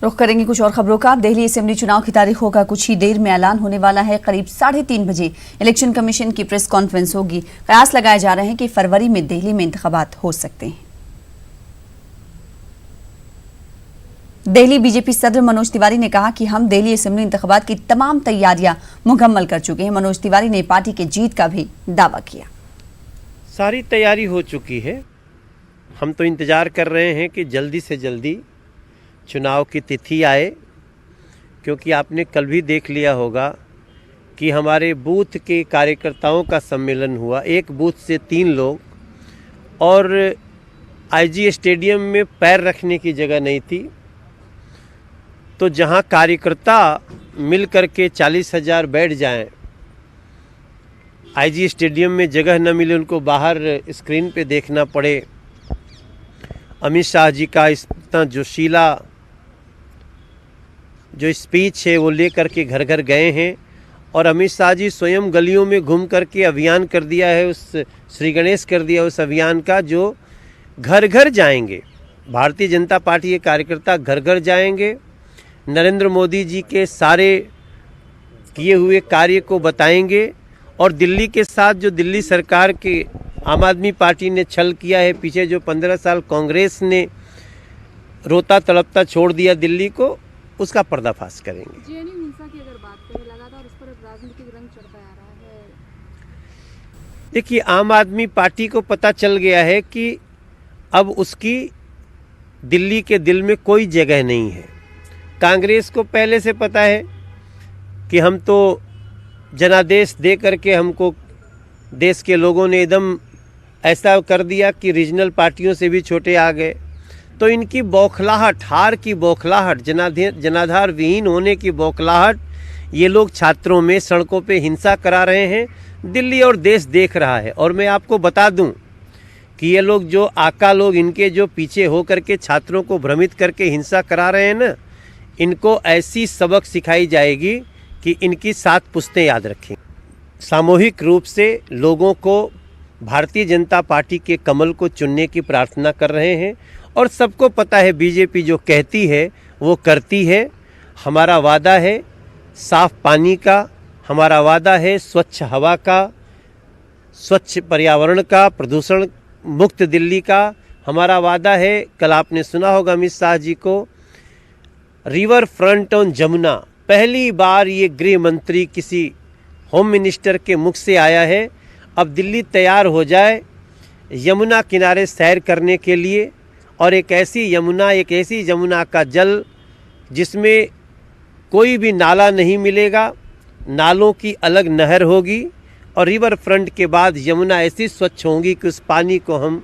रुख करेंगे कुछ और खबरों का। दिल्ली असेंबली चुनाव की तारीखों का कुछ ही देर में ऐलान होने वाला है। करीब 3:30 बजे इलेक्शन कमीशन की प्रेस कॉन्फ्रेंस होगी। कयास लगाए जा रहे हैं कि फरवरी में दिल्ली में इंतखाबात हो सकते हैं। दिल्ली बीजेपी सदर मनोज तिवारी ने कहा कि हम दिल्ली असेंबली इंतखाबात की तमाम तैयारियां मुकम्मल कर चुके हैं। मनोज तिवारी ने पार्टी की जीत का भी दावा किया। सारी तैयारी हो चुकी है। हम तो इंतजार कर रहे हैं कि जल्दी से जल्दी चुनाव की तिथि आए, क्योंकि आपने कल भी देख लिया होगा कि हमारे बूथ के कार्यकर्ताओं का सम्मेलन हुआ। एक बूथ से 3 लोग, और आईजी स्टेडियम में पैर रखने की जगह नहीं थी। तो जहां कार्यकर्ता मिल कर के 40,000 बैठ जाएं, आईजी स्टेडियम में जगह न मिले, उनको बाहर स्क्रीन पे देखना पड़े। अमित शाह जी का इतना जोशीला जो स्पीच है वो ले करके घर घर गए हैं, और अमित शाह जी स्वयं गलियों में घूम करके अभियान कर दिया है, उस श्री गणेश कर दिया उस अभियान का, जो घर घर जाएंगे। भारतीय जनता पार्टी के कार्यकर्ता घर घर जाएंगे, नरेंद्र मोदी जी के सारे किए हुए कार्य को बताएंगे, और दिल्ली के साथ जो दिल्ली सरकार के आम आदमी पार्टी ने छल किया है, पीछे जो 15 साल कांग्रेस ने रोता तड़पता छोड़ दिया दिल्ली को, उसका पर्दाफाश करेंगे। जेएनयू हिंसा की अगर बात करें, लगातार उस पर राजनीतिक रंग चढ़ता आ रहा है। देखिए, आम आदमी पार्टी को पता चल गया है कि अब उसकी दिल्ली के दिल में कोई जगह नहीं है। कांग्रेस को पहले से पता है कि हम तो जनादेश दे करके हमको देश के लोगों ने एकदम ऐसा कर दिया कि रीजनल पार्टियों से भी छोटे आ गए। तो इनकी बौखलाहट, हार की बौखलाहट, जनाधार विहीन होने की बौखलाहट, ये लोग छात्रों में सड़कों पे हिंसा करा रहे हैं। दिल्ली और देश देख रहा है। और मैं आपको बता दूं कि ये लोग जो आका लोग इनके जो पीछे हो करके छात्रों को भ्रमित करके हिंसा करा रहे हैं ना, इनको ऐसी सबक सिखाई जाएगी कि इनकी 7 पुश्तें याद रखें। सामूहिक रूप से लोगों को भारतीय जनता पार्टी के कमल को चुनने की प्रार्थना कर रहे हैं, और सबको पता है बीजेपी जो कहती है वो करती है। हमारा वादा है साफ पानी का, हमारा वादा है स्वच्छ हवा का, स्वच्छ पर्यावरण का, प्रदूषण मुक्त दिल्ली का। हमारा वादा है, कल आपने सुना होगा अमित शाह जी को, रिवर फ्रंट ऑन जमुना। पहली बार ये गृह मंत्री किसी होम मिनिस्टर के मुख से आया है। अब दिल्ली तैयार हो जाए यमुना किनारे सैर करने के लिए, और एक ऐसी यमुना का जल जिसमें कोई भी नाला नहीं मिलेगा, नालों की अलग नहर होगी, और रिवर फ्रंट के बाद यमुना ऐसी स्वच्छ होगी कि उस पानी को हम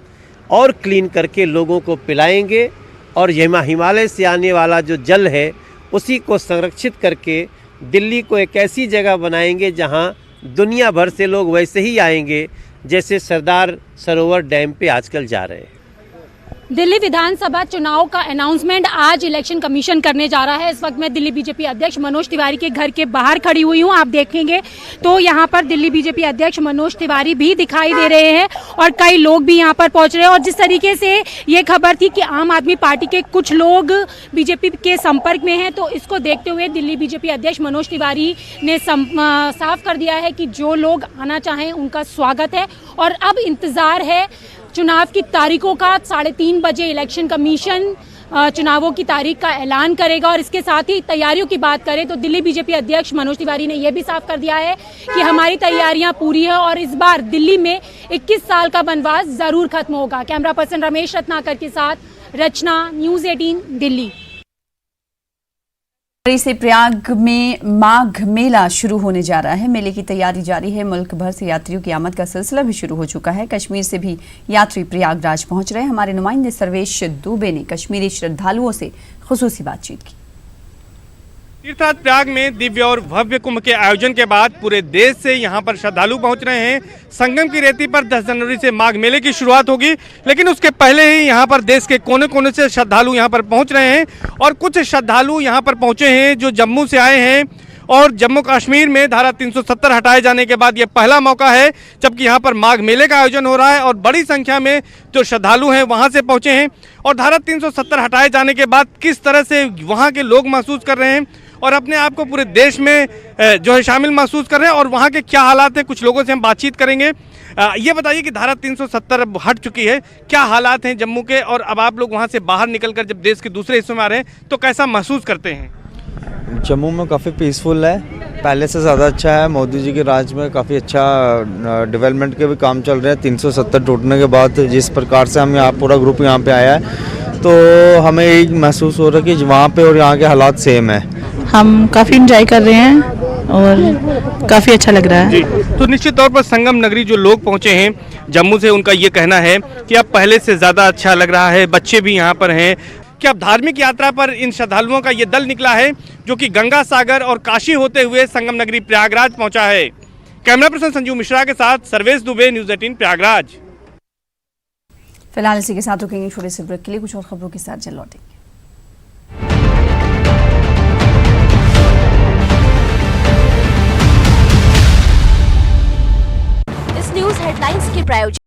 और क्लीन करके लोगों को पिलाएंगे, और हिमालय से आने वाला जो जल है उसी को संरक्षित करके दिल्ली को एक ऐसी जगह बनाएंगे जहां दुनिया भर से लोग वैसे ही आएंगे जैसे सरदार सरोवर डैम पे आजकल जा रहे हैं। दिल्ली विधानसभा चुनाव का अनाउंसमेंट आज इलेक्शन कमीशन करने जा रहा है। इस वक्त मैं दिल्ली बीजेपी अध्यक्ष मनोज तिवारी के घर के बाहर खड़ी हुई हूं। आप देखेंगे तो यहां पर दिल्ली बीजेपी अध्यक्ष मनोज तिवारी भी दिखाई दे रहे हैं, और कई लोग भी यहां पर पहुंच रहे हैं। और जिस तरीके से ये खबर थी कि आम आदमी पार्टी के कुछ लोग बीजेपी के संपर्क में हैं, तो इसको देखते हुए दिल्ली बीजेपी अध्यक्ष मनोज तिवारी ने साफ कर दिया है कि जो लोग आना चाहें उनका स्वागत है। और अब इंतजार है चुनाव की तारीखों का। 3:30 बजे इलेक्शन कमीशन चुनावों की तारीख का ऐलान करेगा। और इसके साथ ही तैयारियों की बात करें तो दिल्ली बीजेपी अध्यक्ष मनोज तिवारी ने यह भी साफ कर दिया है कि हमारी तैयारियां पूरी है, और इस बार दिल्ली में 21 साल का वनवास जरूर खत्म होगा। कैमरा पर्सन रमेश रत्नाकर के साथ रचना, न्यूज़ 18 दिल्ली। से प्रयाग में माघ मेला शुरू होने जा रहा है। मेले की तैयारी जारी है। मुल्क भर से यात्रियों की आमद का सिलसिला भी शुरू हो चुका है। कश्मीर से भी यात्री प्रयागराज पहुंच रहे हैं। हमारे नुमाइंदे सर्वेश दुबे ने कश्मीरी श्रद्धालुओं से खुसूसी बातचीत की। तीर्थराज प्रयाग में दिव्य और भव्य कुंभ के आयोजन के बाद पूरे देश से यहां पर श्रद्धालु पहुंच रहे हैं। संगम की रेती पर 10 जनवरी से माघ मेले की शुरुआत होगी, लेकिन उसके पहले ही यहां पर देश के कोने कोने से श्रद्धालु यहां पर पहुंच रहे हैं। और कुछ श्रद्धालु यहां पर पहुंचे हैं जो जम्मू से आए हैं, और जम्मू कश्मीर में धारा 370 हटाए जाने के बाद ये पहला मौका है जबकि यहाँ पर माघ मेले का आयोजन हो रहा है और बड़ी संख्या में जो श्रद्धालु हैं वहाँ से पहुँचे हैं। और धारा 370 हटाए जाने के बाद किस तरह से वहाँ के लोग महसूस कर रहे हैं और अपने आप को पूरे देश में जो है शामिल महसूस कर रहे हैं और वहाँ के क्या हालात हैं, कुछ लोगों से हम बातचीत करेंगे। ये बताइए कि धारा 370 अब हट चुकी है, क्या हालात हैं जम्मू के, और अब आप लोग वहाँ से बाहर निकलकर जब देश के दूसरे हिस्सों में आ रहे हैं तो कैसा महसूस करते हैं? जम्मू में काफ़ी पीसफुल है, पहले से ज़्यादा अच्छा है। मोदी जी के राज में काफ़ी अच्छा डेवलपमेंट के भी काम चल रहे हैं। 370 टूटने के बाद जिस प्रकार से हम यहाँ पूरा ग्रुप यहाँ पे आया है तो हमें यही महसूस हो रहा है कि वहाँ पे और यहाँ के हालात सेम है। हम काफ़ी इंजॉय कर रहे हैं और काफ़ी अच्छा लग रहा है। जी, तो निश्चित तौर पर संगम नगरी जो लोग पहुंचे हैं जम्मू से, उनका ये कहना है कि अब पहले से ज़्यादा अच्छा लग रहा है। बच्चे भी यहाँ पर हैं कि अब धार्मिक यात्रा पर इन श्रद्धालुओं का ये दल निकला है जो कि गंगा सागर और काशी होते हुए संगम नगरी प्रयागराज पहुंचा है। कैमरा पर्सन संजीव मिश्रा के साथ सर्वेश दुबे, न्यूज़ 18 प्रयागराज। फिलहाल इसी के साथ रुकेंगे छोटे से ब्रेक के लिए, कुछ और खबरों के साथ जल्द लौटेंगे। इस न्यूज हेडलाइंस के प्रायोजक